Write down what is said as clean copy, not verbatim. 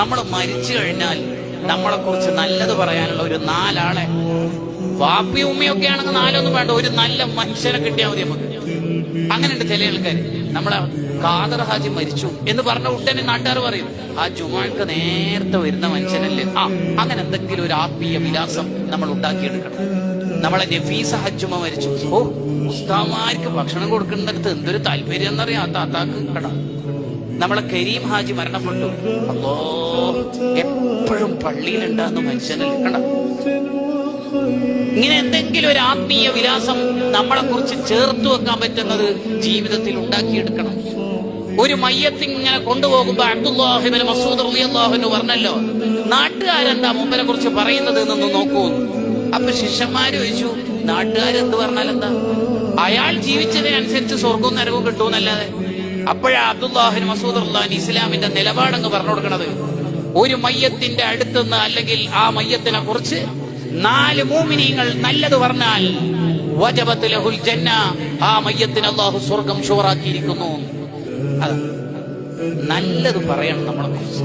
നമ്മൾ മരിച്ചു കഴിഞ്ഞാൽ നമ്മളെ കുറിച്ച് നല്ലത് പറയാനുള്ള ഒരു 4 ആളെ, വാപ്പിയും ഉമ്മയൊക്കെ ആണെങ്കിൽ 4 ഒന്നും വേണ്ട, ഒരു നല്ല മനുഷ്യനെ കിട്ടിയാൽ മതി നമുക്ക്. അങ്ങനെയുണ്ട് ചില ആൾക്കാര്. നമ്മളെ ഖാദർ ഹാജി മരിച്ചു എന്ന് പറഞ്ഞ ഉടനെ നാട്ടുകാർ പറയും, ആ ജുമാക്ക് നേരത്തെ വരുന്ന മനുഷ്യനല്ലേ. അങ്ങനെ എന്തെങ്കിലും ഒരു ആത്മീയ വിലാസം നമ്മൾ ഉണ്ടാക്കിയെടുക്കണം. നമ്മളെ നഫീസ ഹജ്ജുമ മരിച്ചു, ഉസ്താമാർക്ക് ഭക്ഷണം കൊടുക്കേണ്ടടുത്ത് എന്തൊരു താല്പര്യം എന്നറിയാം ആ താത്താക്ക് കടാ. നമ്മളെ കരീം ഹാജി മരണപ്പെട്ടു, അല്ലോ എപ്പോഴും പള്ളിയിലുണ്ടാകുന്ന മനുഷ്യനല്ലേ കണ്ട. ഇങ്ങനെ എന്തെങ്കിലും ഒരു ആത്മീയ വിലാസം നമ്മളെ കുറിച്ച് ചേർത്ത് വെക്കാൻ പറ്റുന്നത് ജീവിതത്തിൽ ഉണ്ടാക്കിയെടുക്കണം. ഒരു മയ്യത്ത് ഇങ്ങനെ കൊണ്ടുപോകുമ്പോ അബ്ദുല്ലാഹി ഇബ്നു മസ്ഊദ് റളിയല്ലാഹു അൻഹു പറഞ്ഞല്ലോ, നാട്ടുകാരെന്താ മുമ്പനെ കുറിച്ച് പറയുന്നത് എന്നൊന്ന് നോക്കൂ. അപ്പൊ ശിഷ്യന്മാര് ചോദിച്ചു, നാട്ടുകാരെന്ത് പറഞ്ഞാൽ എന്താ, അയാൾ ജീവിച്ചതിനനുസരിച്ച് സ്വർഗവും നരകവും കിട്ടുമെന്നല്ലാതെ. അപ്പോഴാ അബ്ദുല്ലാഹി ഇബ്നു മസ്ഊദ് റളിയല്ലാഹു അൻഹു ഇസ്ലാമിന്റെ നിലപാടങ്ങ് പറഞ്ഞു കൊടുക്കണത്. ഒരു മയ്യത്തിന്റെ അടുത്തുനിന്ന് അല്ലെങ്കിൽ ആ മയ്യത്തിനെ കുറിച്ച് 4 മുഅ്മിനീങ്ങൾ നല്ലത് പറഞ്ഞാൽ വജബത് ലഹുൽ ജന്ന, ആ മയ്യത്തിന് അല്ലാഹു സ്വർഗം ഷുറാക്കിയിരിക്കുന്നു. നല്ലത് പറയണം നമ്മളെ കുറിച്ച്.